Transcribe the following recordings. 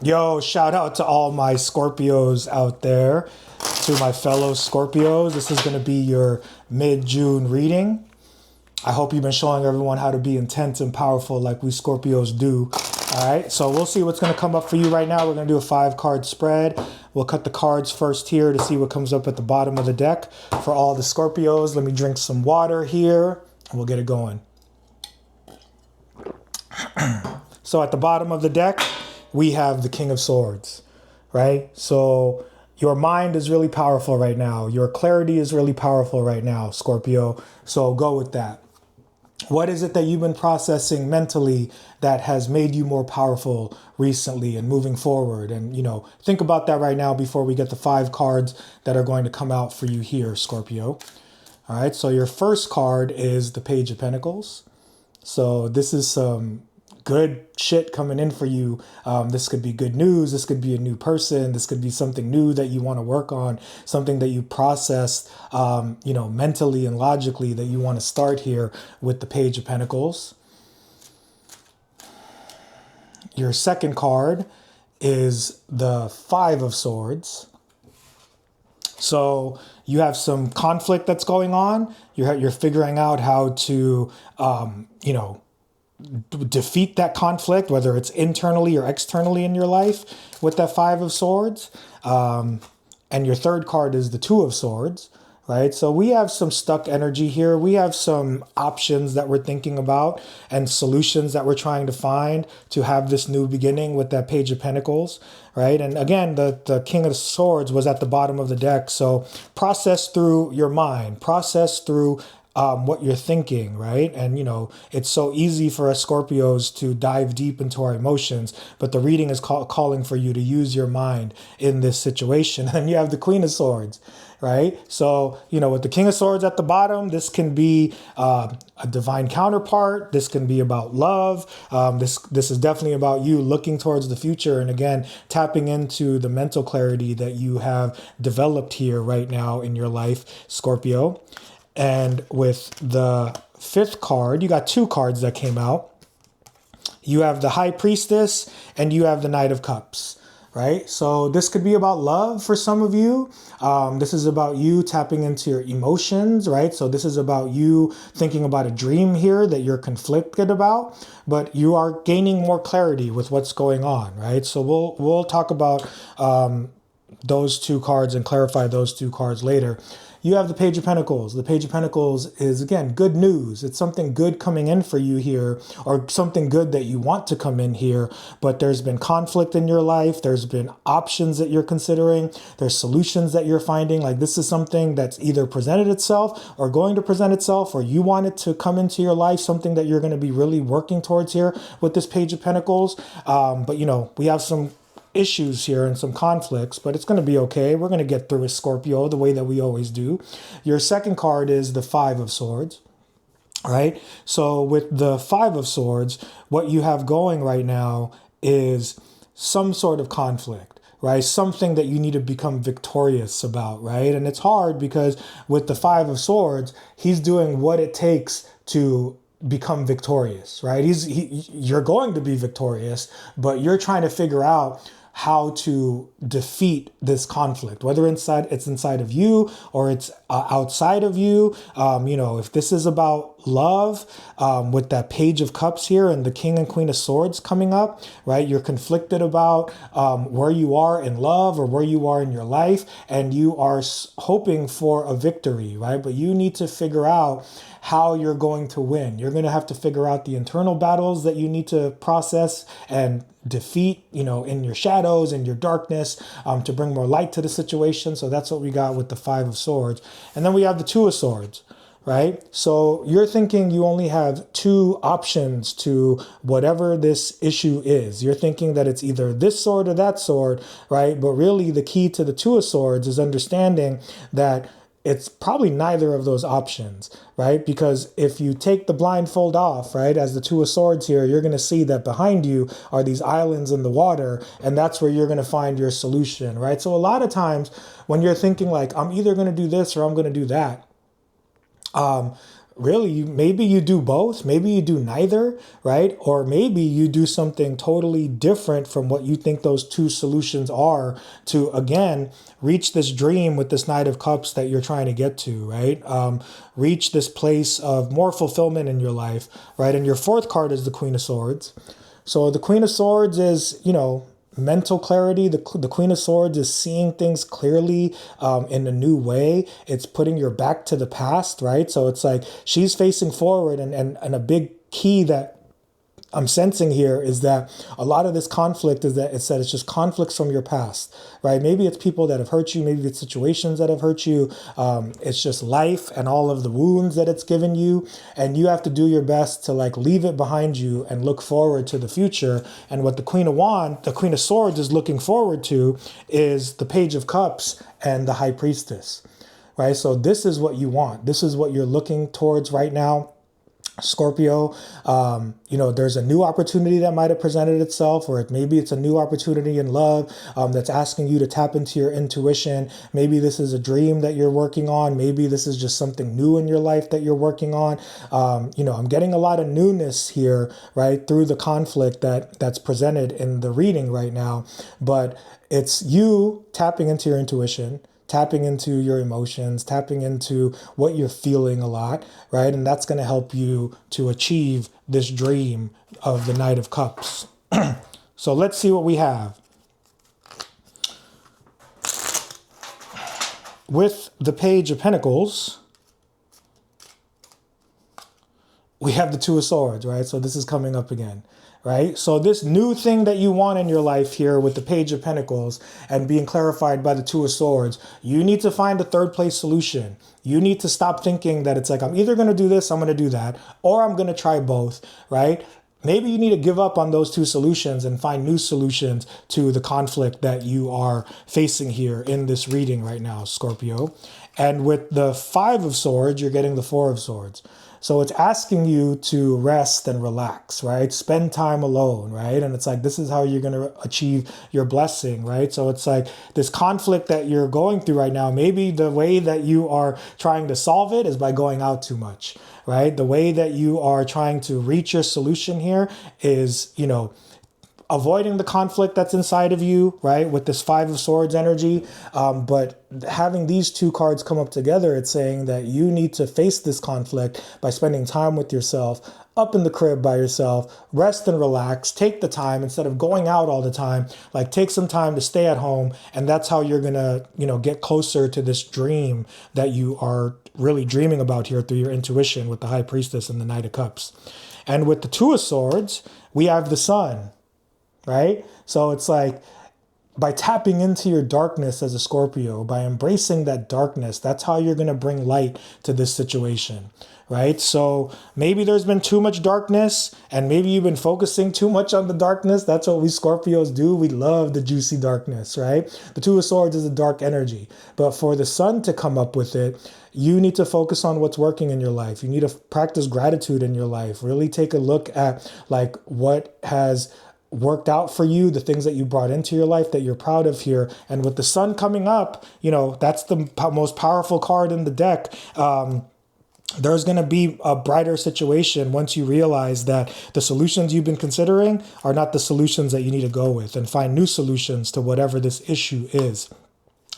Yo, shout out to all my Scorpios out there, to my fellow Scorpios. This is going to be your mid-June reading. I hope you've been showing everyone how to be intense and powerful like we Scorpios do. All right, so we'll see what's going to come up for you right now. We're going to do a 5-card spread. We'll cut the cards first here to see what comes up at the bottom of the deck for all the Scorpios. Let me drink some water here and we'll get it going. So at the bottom of the deck, we have the King of Swords, right? So your mind is really powerful right now. Your clarity is really powerful right now, Scorpio. So go with that. What is it that you've been processing mentally that has made you more powerful recently and moving forward? And, think about that right now before we get the 5 cards that are going to come out for you here, Scorpio. All right, so your first card is the Page of Pentacles. So this is some good shit coming in for you. This could be good news. This could be a new person. This could be something new that you want to work on, something that you process, mentally and logically that you want to start here with the Page of Pentacles. Your second card is the 5 of Swords. So you have some conflict that's going on. You're figuring out how to, defeat that conflict, whether it's internally or externally in your life with that 5 of Swords. And your third card is the 2 of Swords, right? So we have some stuck energy here. We have some options that we're thinking about and solutions that we're trying to find to have this new beginning with that Page of Pentacles, right? And again, the King of Swords was at the bottom of the deck. So process through your mind, process through what you're thinking, right? And, it's so easy for us Scorpios to dive deep into our emotions, but the reading is calling for you to use your mind in this situation. And you have the Queen of Swords, right? So, with the King of Swords at the bottom, this can be a divine counterpart. This can be about love. This is definitely about you looking towards the future. And again, tapping into the mental clarity that you have developed here right now in your life, Scorpio. And with the 5th card, you got 2 cards that came out. You have the High Priestess and you have the Knight of Cups, right? So this could be about love for some of you. This is about you tapping into your emotions, right? So this is about you thinking about a dream here that you're conflicted about, but you are gaining more clarity with what's going on, right? So we'll talk about those 2 cards and clarify those 2 cards later. You have the Page of Pentacles. The Page of Pentacles is, again, good news. It's something good coming in for you here, or something good that you want to come in here, but there's been conflict in your life. There's been options that you're considering. There's solutions that you're finding. Like, this is something that's either presented itself or going to present itself, or you want it to come into your life, something that you're going to be really working towards here with this Page of Pentacles. But, we have some issues here and some conflicts, but it's going to be okay. We're going to get through it, Scorpio, the way that we always do. Your second card is the 5 of Swords, right? So with the 5 of Swords, what you have going right now is some sort of conflict, right? Something that you need to become victorious about, right? And it's hard because with the 5 of Swords, he's doing what it takes to become victorious, right? You're going to be victorious, but you're trying to figure out how to defeat this conflict, whether it's inside of you or it's outside of you. If this is about love, with that Page of Cups here and the King and Queen of Swords coming up, right? You're conflicted about where you are in love or where you are in your life, and you are hoping for a victory, right? But you need to figure out how you're going to win. You're going to have to figure out the internal battles that you need to process and defeat, in your shadows and your darkness, to bring more light to the situation. So that's what we got with the 5 of Swords. And then we have the 2 of Swords, right? So you're thinking you only have 2 options to whatever this issue is. You're thinking that it's either this sword or that sword, right? But really the key to the 2 of Swords is understanding that it's probably neither of those options, right? Because if you take the blindfold off, right, as the 2 of Swords here, you're going to see that behind you are these islands in the water, and that's where you're going to find your solution, right? So a lot of times when you're thinking like, I'm either going to do this or I'm going to do that, really, maybe you do both, maybe you do neither, right? Or maybe you do something totally different from what you think those two solutions are to, again, reach this dream with this Knight of Cups that you're trying to get to, right? Reach this place of more fulfillment in your life, right? And your fourth card is the Queen of Swords. So the Queen of Swords is, mental clarity. The Queen of Swords is seeing things clearly in a new way. It's putting your back to the past, right? So it's like she's facing forward, and a big key that I'm sensing here is that a lot of this conflict is that it's just conflicts from your past, right? Maybe it's people that have hurt you. Maybe it's situations that have hurt you. It's just life and all of the wounds that it's given you. And you have to do your best to like leave it behind you and look forward to the future. And what the Queen of Swords is looking forward to is the Page of Cups and the High Priestess, right? So this is what you want. This is what you're looking towards right now, Scorpio. There's a new opportunity that might have presented itself, or maybe it's a new opportunity in love that's asking you to tap into your intuition. Maybe this is a dream that you're working on. Maybe this is just something new in your life that you're working on. I'm getting a lot of newness here, right, through the conflict that's presented in the reading right now. But it's you tapping into your intuition, tapping into your emotions, tapping into what you're feeling a lot, right? And that's going to help you to achieve this dream of the Knight of Cups. So let's see what we have. With the Page of Pentacles, we have the Two of Swords, right? So this is coming up again, right? So this new thing that you want in your life here with the Page of Pentacles and being clarified by the Two of Swords, you need to find a third place solution. You need to stop thinking that it's like, I'm either going to do this, I'm going to do that, or I'm going to try both, right? Maybe you need to give up on those two solutions and find new solutions to the conflict that you are facing here in this reading right now, Scorpio. And with the Five of Swords, you're getting the Four of Swords. So it's asking you to rest and relax, right? Spend time alone, right? And it's like, this is how you're going to achieve your blessing, right? So it's like this conflict that you're going through right now. Maybe the way that you are trying to solve it is by going out too much, right? The way that you are trying to reach your solution here is, avoiding the conflict that's inside of you, right? With this Five of Swords energy. But having these two cards come up together, it's saying that you need to face this conflict by spending time with yourself, up in the crib by yourself, rest and relax, take the time instead of going out all the time, like take some time to stay at home. And that's how you're going to, get closer to this dream that you are really dreaming about here through your intuition with the High Priestess and the Knight of Cups. And with the Two of Swords, we have the Sun, right? So it's like by tapping into your darkness as a Scorpio, by embracing that darkness, that's how you're going to bring light to this situation, right? So maybe there's been too much darkness and maybe you've been focusing too much on the darkness. That's what we Scorpios do. We love the juicy darkness, right? The Two of Swords is a dark energy, but for the Sun to come up with it, you need to focus on what's working in your life. You need to practice gratitude in your life. Really take a look at like what has worked out for you, the things that you brought into your life that you're proud of here. And with the Sun coming up, that's the most powerful card in the deck. There's going to be a brighter situation once you realize that the solutions you've been considering are not the solutions that you need to go with, and find new solutions to whatever this issue is.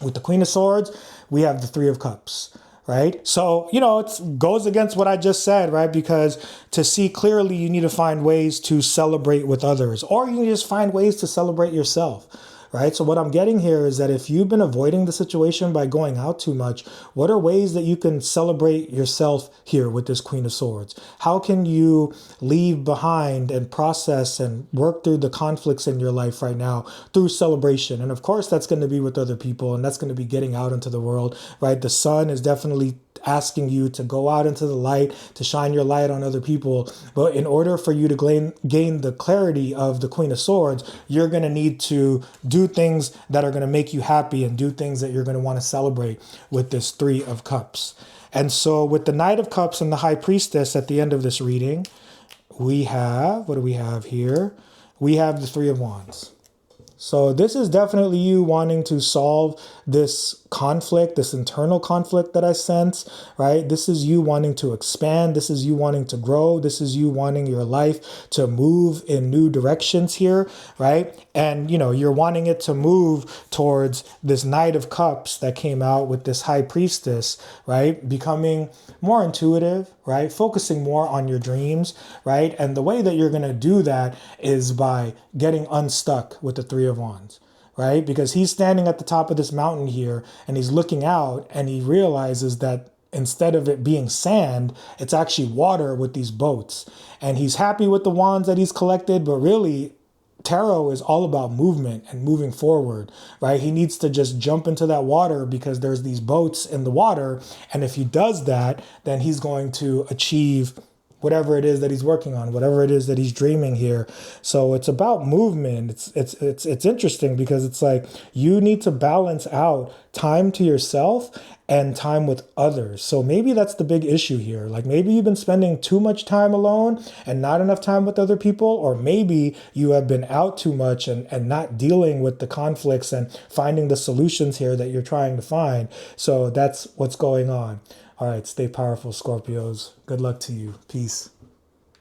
With the Queen of Swords, we have the Three of Cups, right? So, it goes against what I just said, right? Because to see clearly, you need to find ways to celebrate with others, or you can just find ways to celebrate yourself, right? So what I'm getting here is that if you've been avoiding the situation by going out too much, what are ways that you can celebrate yourself here with this Queen of Swords? How can you leave behind and process and work through the conflicts in your life right now through celebration? And of course, that's going to be with other people, and that's going to be getting out into the world, right? The Sun is definitely asking you to go out into the light, to shine your light on other people. But in order for you to gain the clarity of the Queen of Swords, you're going to need to do things that are going to make you happy and do things that you're going to want to celebrate with this Three of Cups. And so with the Knight of Cups and the High Priestess at the end of this reading, we have, what do we have here? We have the Three of Wands. So this is definitely you wanting to solve this conflict, this internal conflict that I sense, right? This is you wanting to expand. This is you wanting to grow. This is you wanting your life to move in new directions here, right? And, you're wanting it to move towards this Knight of Cups that came out with this High Priestess, right? Becoming more intuitive, right? Focusing more on your dreams, right? And the way that you're going to do that is by getting unstuck with the Three of Wands, right? Because he's standing at the top of this mountain here and he's looking out and he realizes that instead of it being sand, it's actually water with these boats. And he's happy with the wands that he's collected, but really, tarot is all about movement and moving forward, right? He needs to just jump into that water because there's these boats in the water. And if he does that, then he's going to achieve whatever it is that he's working on, whatever it is that he's dreaming here. So it's about movement. It's interesting because it's like you need to balance out time to yourself and time with others. So maybe that's the big issue here. Like maybe you've been spending too much time alone and not enough time with other people, or maybe you have been out too much and not dealing with the conflicts and finding the solutions here that you're trying to find. So that's what's going on. All right, stay powerful, Scorpios. Good luck to you. Peace.